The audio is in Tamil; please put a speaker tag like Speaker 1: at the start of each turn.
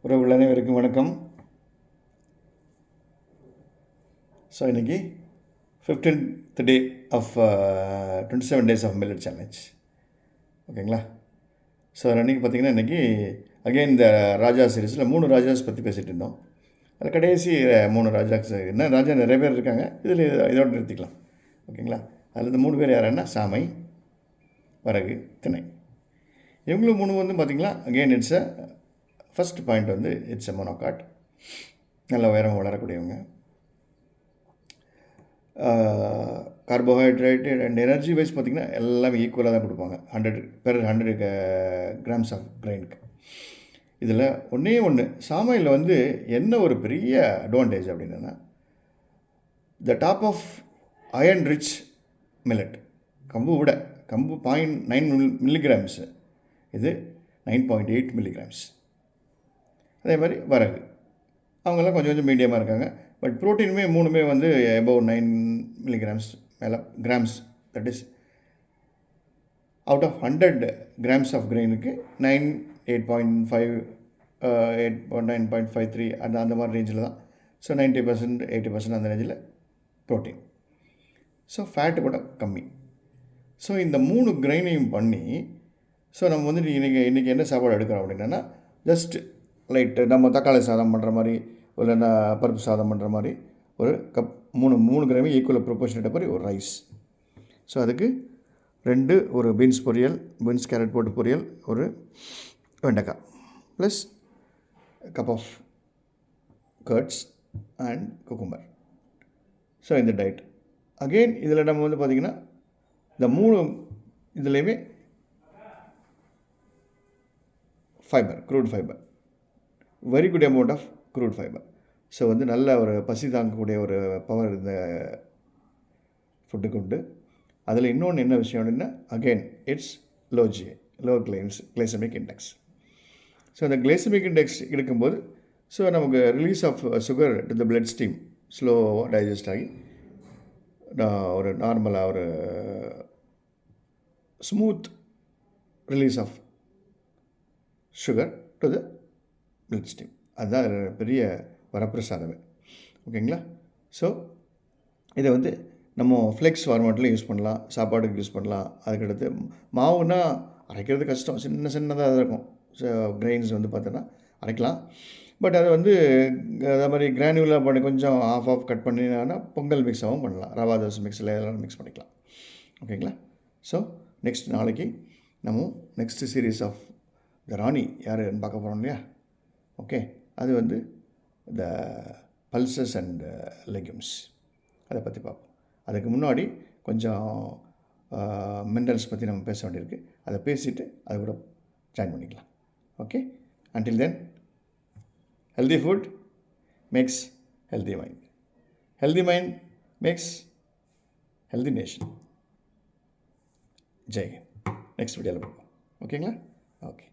Speaker 1: உறவுகள் அனைவருக்கும் வணக்கம். ஸோ இன்றைக்கி 15th day of 27 days of millet challenge. ஓகேங்களா? ஸோ அன்றைக்கி பார்த்திங்கன்னா இன்றைக்கி அகெயின் இந்த ராஜா சீரீஸில் 3 ராஜாஸ் பற்றி பேசிகிட்டு இருந்தோம். அதில் கடைசி 3 ராஜாஸ், என்ன ராஜா நிறைய பேர் இருக்காங்க, இதில் இதோட நிறுத்திக்கலாம். ஓகேங்களா? அதில் இந்த 3 பேர் யாருன்னா சாமை, வரகு, திணை. இவங்களும் 3 வந்து பார்த்திங்களா அகெயின் இட்ஸ் ஃபஸ்ட் பாயிண்ட் வந்து இட்ஸ் எ மோனோகாட். நல்ல உயரம் வளரக்கூடியவங்க. கார்போஹைட்ரேட்டு அண்ட் எனர்ஜி வைஸ் பார்த்திங்கன்னா எல்லாமே ஈக்குவலாக தான் கொடுப்பாங்க 100 grams ஆஃப் கிரைனுக்கு. இதில் ஒன்று சாமையில் வந்து என்ன ஒரு பெரிய அட்வான்டேஜ் அப்படின்னா, the top of iron rich millet. கம்பு 0.9 milligrams, இது 9.8 milligrams. அதே மாதிரி வரகு, அவங்கெல்லாம் கொஞ்சம் மீடியமாக இருக்காங்க. பட் ப்ரோட்டீனுமே 3 வந்து அபவ் 9 milligrams மேலே grams. That is out of 100 grams of கிரெயினுக்கு 8.5 9.53 அந்த மாதிரி ரேஞ்சில் தான். ஸோ 90% 80% அந்த ரேஞ்சில் ப்ரோட்டீன். ஸோ ஃபேட்டு கூட கம்மி. ஸோ இந்த 3 கிரெயினையும் பண்ணி, ஸோ நம்ம வந்து இன்றைக்கி என்ன சாப்பாடு எடுக்கிறோம் அப்படின்னா, ஜஸ்ட் லைட்டு நம்ம தக்காளி சாதம் பண்ணுற மாதிரி, இல்லைன்னா பருப்பு சாதம் பண்ணுற மாதிரி ஒரு கப் 3 கிராம் ஈக்குவல் ப்ரொபோர்ஷனேட் மாதிரி ஒரு ரைஸ். ஸோ அதுக்கு 2 ஒரு பீன்ஸ் பொரியல், பீன்ஸ் கேரட் போட்டு பொரியல், ஒரு வெண்டைக்காய், plus cup of curds and cucumber. So இந்த டயட் அகெயின் இதில் நம்ம வந்து பார்த்திங்கன்னா இந்த 3 இதுலேயுமே fibre, crude fibre, very good amount of crude fibre. So வந்து நல்ல ஒரு பசி தாங்கக்கூடிய ஒரு பவர் இந்த ஃபுட்டுக்கு உண்டு. அதில் இன்னொன்று என்ன விஷயம் அப்படின்னா, again it's low glycaemic index. So அந்த கிளைசமிக் இண்டெக்ஸ் இருக்கும்போது, ஸோ நமக்கு release of sugar to the bloodstream ஸ்லோவாக டைஜஸ்ட் ஆகி ஒரு நார்மலாக ஒரு smooth release of sugar to the bloodstream. அதுதான் பெரிய வரப்பிரசாதமே. ஓகேங்களா? ஸோ இதை வந்து நம்ம ஃப்ளெக்ஸ் ஃபார்மேட்டில் யூஸ் பண்ணலாம், சாப்பாடுக்கு யூஸ் பண்ணலாம். அதுக்கடுத்து மாவுனா அரைக்கிறது கஷ்டம், சின்னதாக இருக்கும். ஸோ கிரெயின்ஸ் வந்து பார்த்தோன்னா அரைக்கலாம். பட் அதை வந்து அதே மாதிரி கிரானியூலாக பண்ணி கொஞ்சம் ஆஃப் கட் பண்ணினா பொங்கல் மிக்ஸாகவும் பண்ணலாம். ரவா தோசை மிக்ஸில் எல்லாம் மிக்ஸ் பண்ணிக்கலாம். ஓகேங்களா? ஸோ நாளைக்கு நம்ம நெக்ஸ்ட் சீரீஸ் ஆஃப் த ராணி யாருன்னு பார்க்க போகிறோம் இல்லையா? ஓகே, அது வந்து த பல்சஸ் அண்ட் லெக்யூம்ஸ், அதை பற்றி பார்ப்போம். அதுக்கு முன்னாடி கொஞ்சம் மினரல்ஸ் பற்றி நம்ம பேச வேண்டியிருக்கு. அதை பேசிவிட்டு அதை கூட ஜாயின் பண்ணிக்கலாம். Okay, until then, healthy food makes healthy mind, healthy mind makes healthy nation. ஜெய். நெக்ஸ்ட் வீடியோவில் பார்ப்போம். ஓகேங்களா? ஓகே.